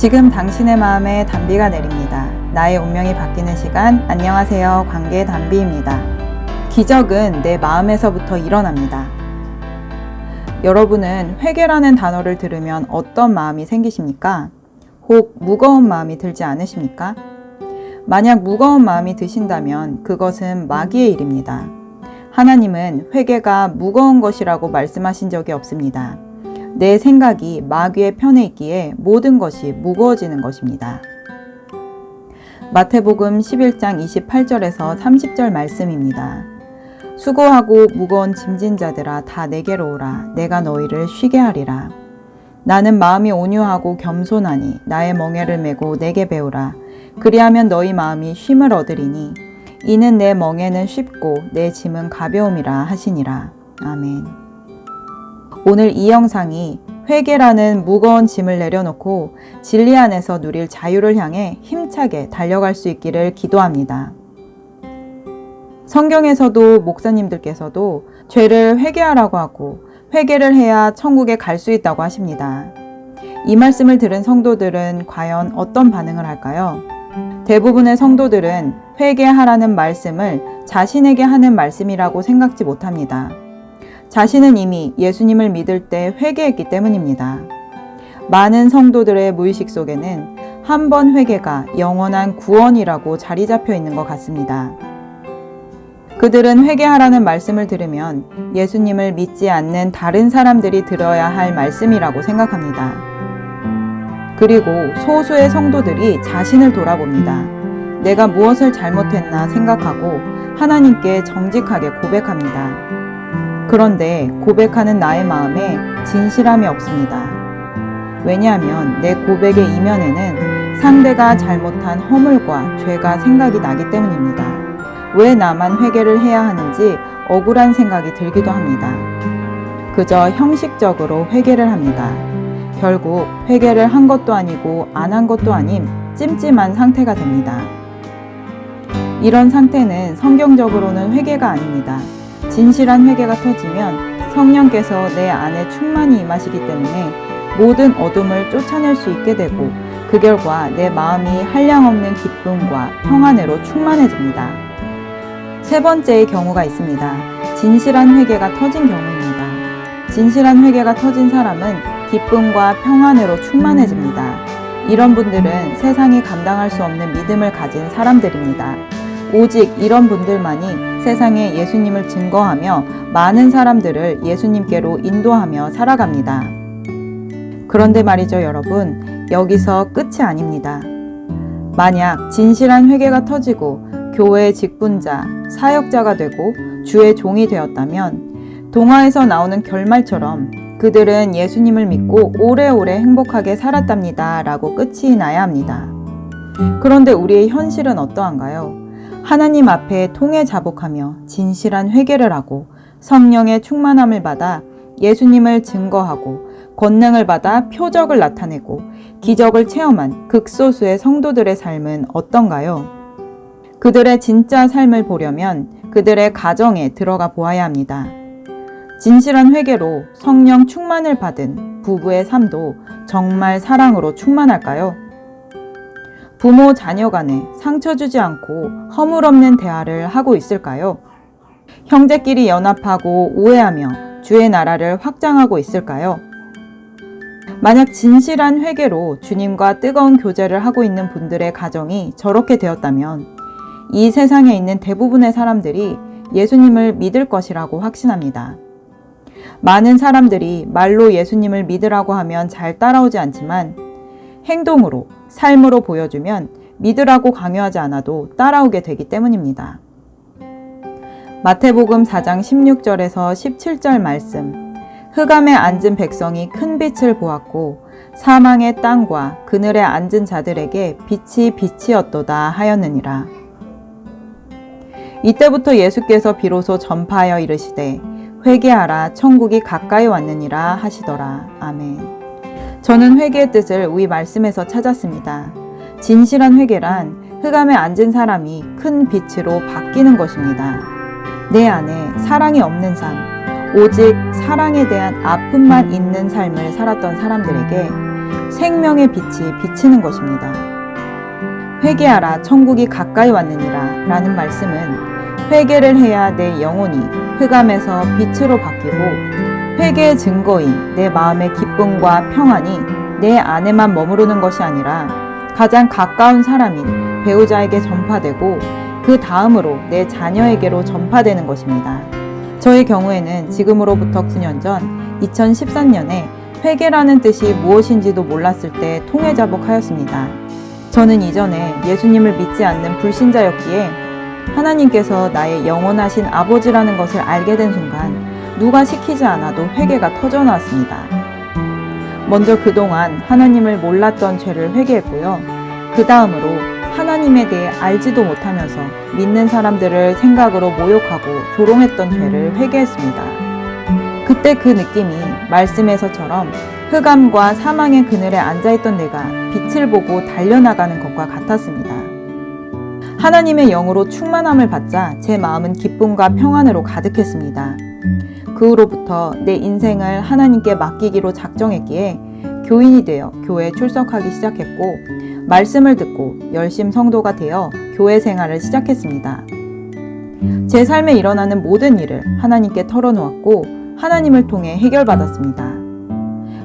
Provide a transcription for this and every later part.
지금 당신의 마음에 단비가 내립니다. 나의 운명이 바뀌는 시간. 안녕하세요. 관계 단비입니다. 기적은 내 마음에서부터 일어납니다. 여러분은 회개라는 단어를 들으면 어떤 마음이 생기십니까? 혹 무거운 마음이 들지 않으십니까? 만약 무거운 마음이 드신다면 그것은 마귀의 일입니다. 하나님은 회개가 무거운 것이라고 말씀하신 적이 없습니다. 내 생각이 마귀의 편에 있기에 모든 것이 무거워지는 것입니다. 마태복음 11장 28절에서 30절 말씀입니다. 수고하고 무거운 짐진 자들아 다 내게로 오라. 내가 너희를 쉬게 하리라. 나는 마음이 온유하고 겸손하니 나의 멍에를 메고 내게 배우라. 그리하면 너희 마음이 쉼을 얻으리니 이는 내 멍에는 쉽고 내 짐은 가벼움이라 하시니라. 아멘. 오늘 이 영상이 회개라는 무거운 짐을 내려놓고 진리 안에서 누릴 자유를 향해 힘차게 달려갈 수 있기를 기도합니다. 성경에서도 목사님들께서도 죄를 회개하라고 하고 회개를 해야 천국에 갈 수 있다고 하십니다. 이 말씀을 들은 성도들은 과연 어떤 반응을 할까요? 대부분의 성도들은 회개하라는 말씀을 자신에게 하는 말씀이라고 생각지 못합니다. 자신은 이미 예수님을 믿을 때 회개했기 때문입니다. 많은 성도들의 무의식 속에는 한 번 회개가 영원한 구원이라고 자리 잡혀 있는 것 같습니다. 그들은 회개하라는 말씀을 들으면 예수님을 믿지 않는 다른 사람들이 들어야 할 말씀이라고 생각합니다. 그리고 소수의 성도들이 자신을 돌아봅니다. 내가 무엇을 잘못했나 생각하고 하나님께 정직하게 고백합니다. 그런데 고백하는 나의 마음에 진실함이 없습니다. 왜냐하면 내 고백의 이면에는 상대가 잘못한 허물과 죄가 생각이 나기 때문입니다. 왜 나만 회개를 해야 하는지 억울한 생각이 들기도 합니다. 그저 형식적으로 회개를 합니다. 결국 회개를 한 것도 아니고 안 한 것도 아닌 찜찜한 상태가 됩니다. 이런 상태는 성경적으로는 회개가 아닙니다. 진실한 회개가 터지면 성령께서 내 안에 충만히 임하시기 때문에 모든 어둠을 쫓아낼 수 있게 되고 그 결과 내 마음이 한량없는 기쁨과 평안으로 충만해집니다. 세 번째의 경우가 있습니다. 진실한 회개가 터진 경우입니다. 진실한 회개가 터진 사람은 기쁨과 평안으로 충만해집니다. 이런 분들은 세상이 감당할 수 없는 믿음을 가진 사람들입니다. 오직 이런 분들만이 세상에 예수님을 증거하며 많은 사람들을 예수님께로 인도하며 살아갑니다. 그런데 말이죠, 여러분, 여기서 끝이 아닙니다. 만약 진실한 회개가 터지고 교회의 직분자, 사역자가 되고 주의 종이 되었다면 동화에서 나오는 결말처럼 그들은 예수님을 믿고 오래오래 행복하게 살았답니다 라고 끝이 나야 합니다. 그런데 우리의 현실은 어떠한가요? 하나님 앞에 통해 자복하며 진실한 회개를 하고 성령의 충만함을 받아 예수님을 증거하고 권능을 받아 표적을 나타내고 기적을 체험한 극소수의 성도들의 삶은 어떤가요? 그들의 진짜 삶을 보려면 그들의 가정에 들어가 보아야 합니다. 진실한 회개로 성령 충만을 받은 부부의 삶도 정말 사랑으로 충만할까요? 부모 자녀 간에 상처 주지 않고 허물 없는 대화를 하고 있을까요? 형제끼리 연합하고 우애하며 주의 나라를 확장하고 있을까요? 만약 진실한 회개로 주님과 뜨거운 교제를 하고 있는 분들의 가정이 저렇게 되었다면 이 세상에 있는 대부분의 사람들이 예수님을 믿을 것이라고 확신합니다. 많은 사람들이 말로 예수님을 믿으라고 하면 잘 따라오지 않지만 행동으로, 삶으로 보여주면 믿으라고 강요하지 않아도 따라오게 되기 때문입니다. 마태복음 4장 16절에서 17절 말씀. 흑암에 앉은 백성이 큰 빛을 보았고 사망의 땅과 그늘에 앉은 자들에게 빛이 빛이었도다 하였느니라. 이때부터 예수께서 비로소 전파하여 이르시되 회개하라 천국이 가까이 왔느니라 하시더라. 아멘. 저는 회개의 뜻을 위 말씀에서 찾았습니다. 진실한 회개란 흑암에 앉은 사람이 큰 빛으로 바뀌는 것입니다. 내 안에 사랑이 없는 삶, 오직 사랑에 대한 아픔만 있는 삶을 살았던 사람들에게 생명의 빛이 비치는 것입니다. 회개하라 천국이 가까이 왔느니라 라는 말씀은 회개를 해야 내 영혼이 흑암에서 빛으로 바뀌고 회개의 증거인 내 마음의 기쁨과 평안이 내 안에만 머무르는 것이 아니라 가장 가까운 사람인 배우자에게 전파되고 그 다음으로 내 자녀에게로 전파되는 것입니다. 저의 경우에는 지금으로부터 9년 전 2013년에 회개라는 뜻이 무엇인지도 몰랐을 때 통회자복하였습니다. 저는 이전에 예수님을 믿지 않는 불신자였기에 하나님께서 나의 영원하신 아버지라는 것을 알게 된 순간 누가 시키지 않아도 회개가 터져나왔습니다. 먼저 그동안 하나님을 몰랐던 죄를 회개했고요. 그 다음으로 하나님에 대해 알지도 못하면서 믿는 사람들을 생각으로 모욕하고 조롱했던 죄를 회개했습니다. 그때 그 느낌이 말씀에서처럼 흑암과 사망의 그늘에 앉아있던 내가 빛을 보고 달려나가는 것과 같았습니다. 하나님의 영으로 충만함을 받자 제 마음은 기쁨과 평안으로 가득했습니다. 그 후로부터 내 인생을 하나님께 맡기기로 작정했기에 교인이 되어 교회에 출석하기 시작했고 말씀을 듣고 열심 성도가 되어 교회 생활을 시작했습니다. 제 삶에 일어나는 모든 일을 하나님께 털어놓았고 하나님을 통해 해결받았습니다.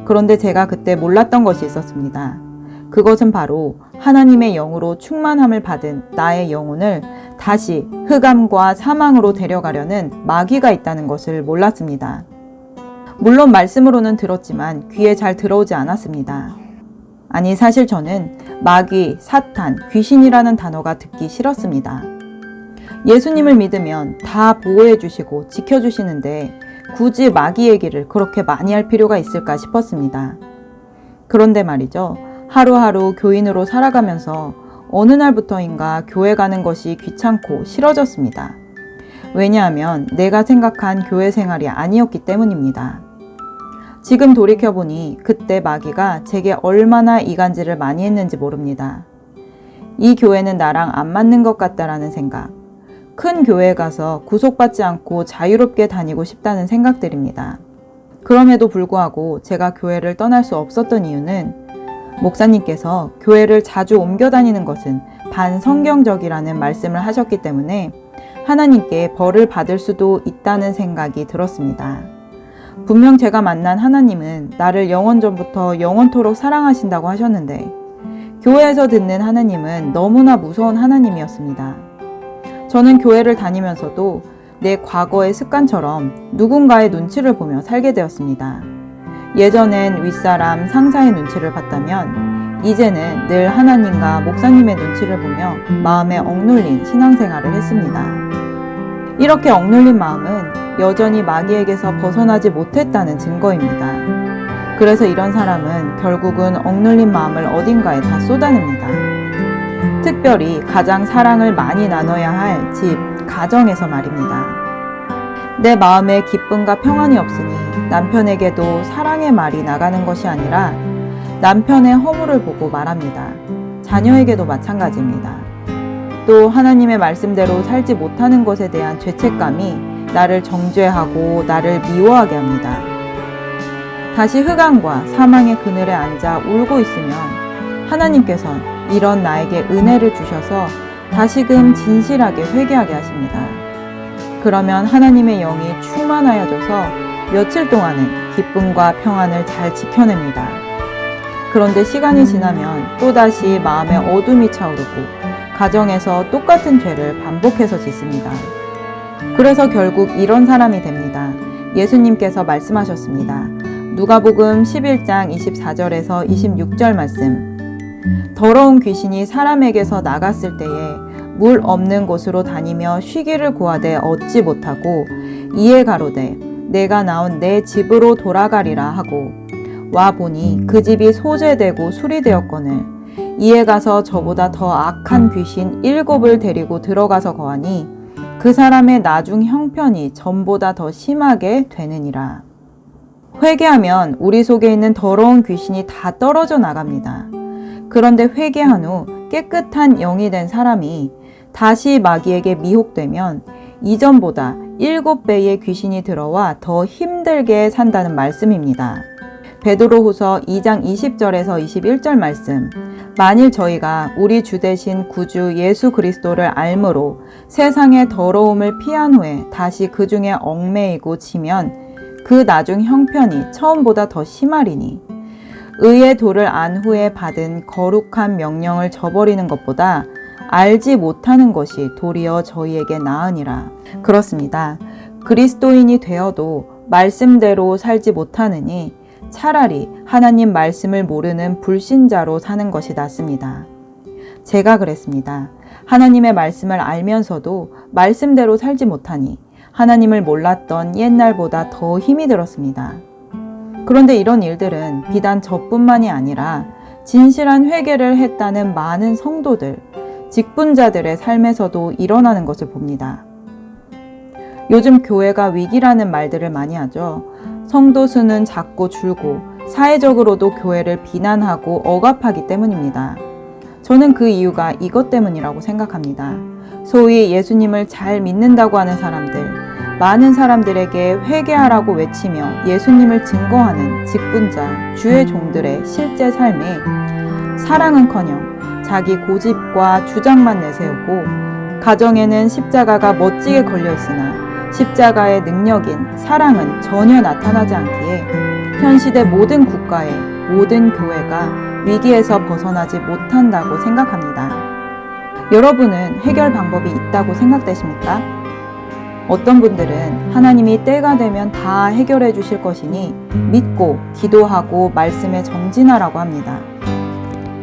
그런데 제가 그때 몰랐던 것이 있었습니다. 그것은 바로 하나님의 영으로 충만함을 받은 나의 영혼을 다시 흑암과 사망으로 데려가려는 마귀가 있다는 것을 몰랐습니다. 물론 말씀으로는 들었지만 귀에 잘 들어오지 않았습니다. 아니, 사실 저는 마귀, 사탄, 귀신이라는 단어가 듣기 싫었습니다. 예수님을 믿으면 다 보호해 주시고 지켜주시는데 굳이 마귀 얘기를 그렇게 많이 할 필요가 있을까 싶었습니다. 그런데 말이죠. 하루하루 교인으로 살아가면서 어느 날부터인가 교회 가는 것이 귀찮고 싫어졌습니다. 왜냐하면 내가 생각한 교회 생활이 아니었기 때문입니다. 지금 돌이켜보니 그때 마귀가 제게 얼마나 이간질을 많이 했는지 모릅니다. 이 교회는 나랑 안 맞는 것 같다라는 생각, 큰 교회에 가서 구속받지 않고 자유롭게 다니고 싶다는 생각들입니다. 그럼에도 불구하고 제가 교회를 떠날 수 없었던 이유는 목사님께서 교회를 자주 옮겨 다니는 것은 반성경적이라는 말씀을 하셨기 때문에 하나님께 벌을 받을 수도 있다는 생각이 들었습니다. 분명 제가 만난 하나님은 나를 영원전부터 영원토록 사랑하신다고 하셨는데 교회에서 듣는 하나님은 너무나 무서운 하나님이었습니다. 저는 교회를 다니면서도 내 과거의 습관처럼 누군가의 눈치를 보며 살게 되었습니다. 예전엔 윗사람, 상사의 눈치를 봤다면 이제는 늘 하나님과 목사님의 눈치를 보며 마음에 억눌린 신앙생활을 했습니다. 이렇게 억눌린 마음은 여전히 마귀에게서 벗어나지 못했다는 증거입니다. 그래서 이런 사람은 결국은 억눌린 마음을 어딘가에 다 쏟아냅니다. 특별히 가장 사랑을 많이 나눠야 할 집, 가정에서 말입니다. 내 마음에 기쁨과 평안이 없으니 남편에게도 사랑의 말이 나가는 것이 아니라 남편의 허물을 보고 말합니다. 자녀에게도 마찬가지입니다. 또 하나님의 말씀대로 살지 못하는 것에 대한 죄책감이 나를 정죄하고 나를 미워하게 합니다. 다시 흑암과 사망의 그늘에 앉아 울고 있으면 하나님께서는 이런 나에게 은혜를 주셔서 다시금 진실하게 회개하게 하십니다. 그러면 하나님의 영이 충만하여져서 며칠 동안은 기쁨과 평안을 잘 지켜냅니다. 그런데 시간이 지나면 또다시 마음에 어둠이 차오르고 가정에서 똑같은 죄를 반복해서 짓습니다. 그래서 결국 이런 사람이 됩니다. 예수님께서 말씀하셨습니다. 누가복음 11장 24절에서 26절 말씀. 더러운 귀신이 사람에게서 나갔을 때에 물 없는 곳으로 다니며 쉬기를 구하되 얻지 못하고 이에 가로되 내가 나온 내 집으로 돌아가리라 하고 와 보니 그 집이 소재되고 수리되었거늘 이에 가서 저보다 더 악한 귀신 7을 데리고 들어가서 거하니 그 사람의 나중 형편이 전보다 더 심하게 되느니라. 회개하면 우리 속에 있는 더러운 귀신이 다 떨어져 나갑니다. 그런데 회개한 후 깨끗한 영이 된 사람이 다시 마귀에게 미혹되면 이전보다 7배의 귀신이 들어와 더 힘들게 산다는 말씀입니다. 베드로후서 2장 20절에서 21절 말씀. 만일 저희가 우리 주 되신 구주 예수 그리스도를 알므로 세상의 더러움을 피한 후에 다시 그 중에 얽매이고 지면 그 나중 형편이 처음보다 더 심하리니 의의 도를 안 후에 받은 거룩한 명령을 저버리는 것보다 알지 못하는 것이 도리어 저희에게 나으니라. 그렇습니다. 그리스도인이 되어도 말씀대로 살지 못하느니 차라리 하나님 말씀을 모르는 불신자로 사는 것이 낫습니다. 제가 그랬습니다. 하나님의 말씀을 알면서도 말씀대로 살지 못하니 하나님을 몰랐던 옛날보다 더 힘이 들었습니다. 그런데 이런 일들은 비단 저뿐만이 아니라 진실한 회개를 했다는 많은 성도들, 직분자들의 삶에서도 일어나는 것을 봅니다. 요즘 교회가 위기라는 말들을 많이 하죠. 성도 수는 작고 줄고 사회적으로도 교회를 비난하고 억압하기 때문입니다. 저는 그 이유가 이것 때문이라고 생각합니다. 소위 예수님을 잘 믿는다고 하는 사람들, 많은 사람들에게 회개하라고 외치며 예수님을 증거하는 직분자, 주의 종들의 실제 삶에 사랑은커녕 자기 고집과 주장만 내세우고 가정에는 십자가가 멋지게 걸려있으나 십자가의 능력인 사랑은 전혀 나타나지 않기에 현 시대 모든 국가의 모든 교회가 위기에서 벗어나지 못한다고 생각합니다. 여러분은 해결 방법이 있다고 생각되십니까? 어떤 분들은 하나님이 때가 되면 다 해결해 주실 것이니 믿고 기도하고 말씀에 정진하라고 합니다.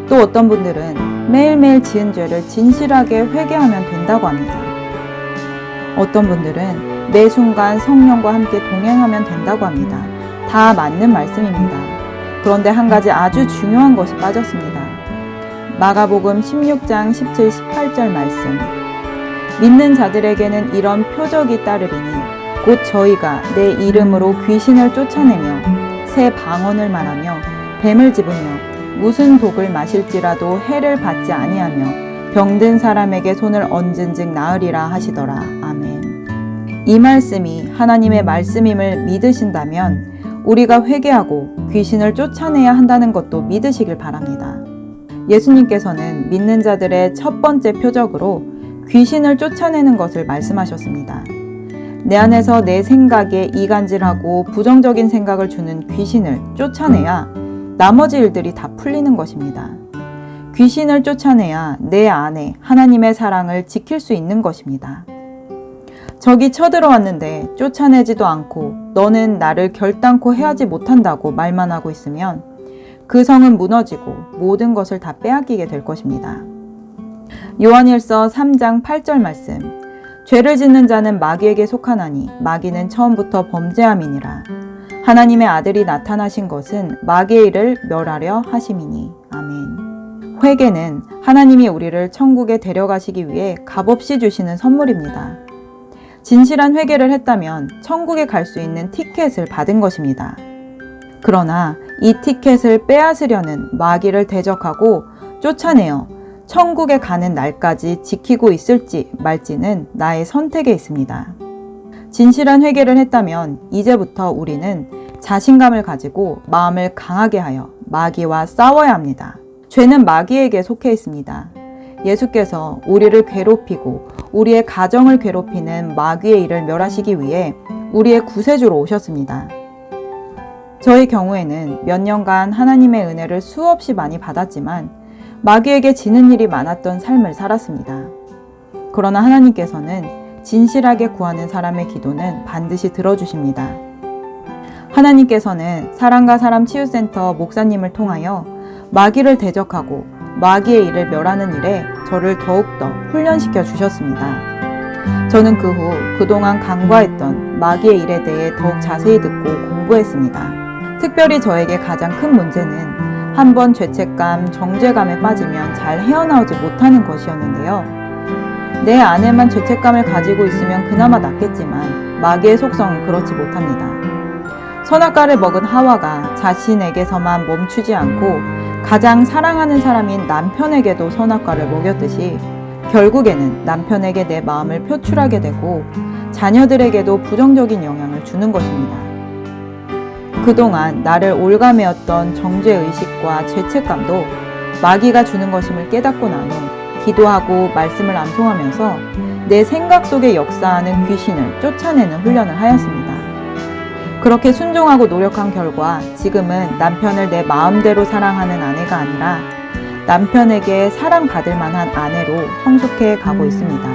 또 어떤 분들은 매일매일 지은 죄를 진실하게 회개하면 된다고 합니다. 어떤 분들은 매 순간 성령과 함께 동행하면 된다고 합니다. 다 맞는 말씀입니다. 그런데 한 가지 아주 중요한 것이 빠졌습니다. 마가복음 16장 17, 18절 말씀. 믿는 자들에게는 이런 표적이 따르리니 곧 저희가 내 이름으로 귀신을 쫓아내며 새 방언을 말하며 뱀을 집으며 무슨 독을 마실지라도 해를 받지 아니하며 병든 사람에게 손을 얹은즉 나으리라 하시더라. 아멘. 이 말씀이 하나님의 말씀임을 믿으신다면 우리가 회개하고 귀신을 쫓아내야 한다는 것도 믿으시길 바랍니다. 예수님께서는 믿는 자들의 첫 번째 표적으로 귀신을 쫓아내는 것을 말씀하셨습니다. 내 안에서 내 생각에 이간질하고 부정적인 생각을 주는 귀신을 쫓아내야 나머지 일들이 다 풀리는 것입니다. 귀신을 쫓아내야 내 안에 하나님의 사랑을 지킬 수 있는 것입니다. 적이 쳐들어왔는데 쫓아내지도 않고 너는 나를 결단코 해하지 못한다고 말만 하고 있으면 그 성은 무너지고 모든 것을 다 빼앗기게 될 것입니다. 요한일서 3장 8절 말씀. 죄를 짓는 자는 마귀에게 속하나니 마귀는 처음부터 범죄함이니라. 하나님의 아들이 나타나신 것은 마귀의 일을 멸하려 하심이니. 아멘. 회개는 하나님이 우리를 천국에 데려가시기 위해 값없이 주시는 선물입니다. 진실한 회개를 했다면 천국에 갈 수 있는 티켓을 받은 것입니다. 그러나 이 티켓을 빼앗으려는 마귀를 대적하고 쫓아내어 천국에 가는 날까지 지키고 있을지 말지는 나의 선택에 있습니다. 진실한 회개를 했다면 이제부터 우리는 자신감을 가지고 마음을 강하게 하여 마귀와 싸워야 합니다. 죄는 마귀에게 속해 있습니다. 예수께서 우리를 괴롭히고 우리의 가정을 괴롭히는 마귀의 일을 멸하시기 위해 우리의 구세주로 오셨습니다. 저의 경우에는 몇 년간 하나님의 은혜를 수없이 많이 받았지만 마귀에게 지는 일이 많았던 삶을 살았습니다. 그러나 하나님께서는 진실하게 구하는 사람의 기도는 반드시 들어주십니다. 하나님께서는 사랑과 사람 치유센터 목사님을 통하여 마귀를 대적하고 마귀의 일을 멸하는 일에 저를 더욱더 훈련시켜 주셨습니다. 저는 그 후 그동안 간과했던 마귀의 일에 대해 더욱 자세히 듣고 공부했습니다. 특별히 저에게 가장 큰 문제는 한번 죄책감, 정죄감에 빠지면 잘 헤어나오지 못하는 것이었는데요. 내 안에만 죄책감을 가지고 있으면 그나마 낫겠지만 마귀의 속성은 그렇지 못합니다. 선악과를 먹은 하와가 자신에게서만 멈추지 않고 가장 사랑하는 사람인 남편에게도 선악과를 먹였듯이 결국에는 남편에게 내 마음을 표출하게 되고 자녀들에게도 부정적인 영향을 주는 것입니다. 그동안 나를 올가매었던 정죄의식과 죄책감도 마귀가 주는 것임을 깨닫고 난 후 기도하고 말씀을 암송하면서 내 생각 속에 역사하는 귀신을 쫓아내는 훈련을 하였습니다. 그렇게 순종하고 노력한 결과 지금은 남편을 내 마음대로 사랑하는 아내가 아니라 남편에게 사랑받을 만한 아내로 성숙해 가고 있습니다.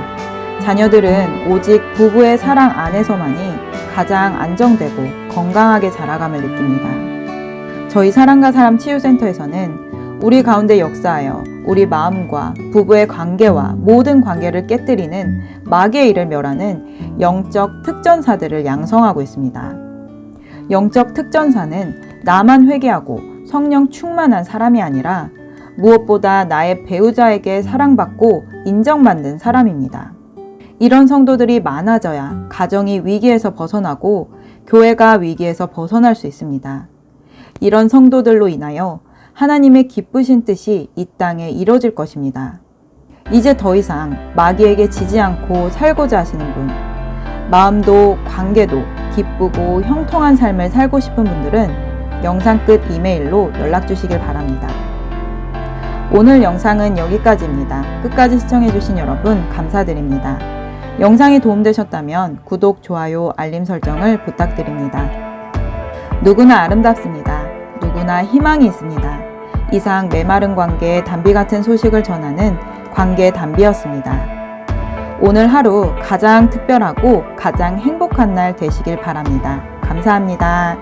자녀들은 오직 부부의 사랑 안에서만이 가장 안정되고 건강하게 자라감을 느낍니다. 저희 사랑과 사람 치유센터에서는 우리 가운데 역사하여 우리 마음과 부부의 관계와 모든 관계를 깨뜨리는 마귀의 일을 멸하는 영적 특전사들을 양성하고 있습니다. 영적 특전사는 나만 회개하고 성령 충만한 사람이 아니라 무엇보다 나의 배우자에게 사랑받고 인정받는 사람입니다. 이런 성도들이 많아져야 가정이 위기에서 벗어나고 교회가 위기에서 벗어날 수 있습니다. 이런 성도들로 인하여 하나님의 기쁘신 뜻이 이 땅에 이뤄질 것입니다. 이제 더 이상 마귀에게 지지 않고 살고자 하시는 분, 마음도 관계도 기쁘고 형통한 삶을 살고 싶은 분들은 영상 끝 이메일로 연락 주시길 바랍니다. 오늘 영상은 여기까지입니다. 끝까지 시청해주신 여러분 감사드립니다. 영상이 도움되셨다면 구독, 좋아요, 알림 설정을 부탁드립니다. 누구나 아름답습니다. 누구나 희망이 있습니다. 이상 메마른 관계의 단비 같은 소식을 전하는 관계 단비였습니다. 오늘 하루 가장 특별하고 가장 행복한 날 되시길 바랍니다. 감사합니다.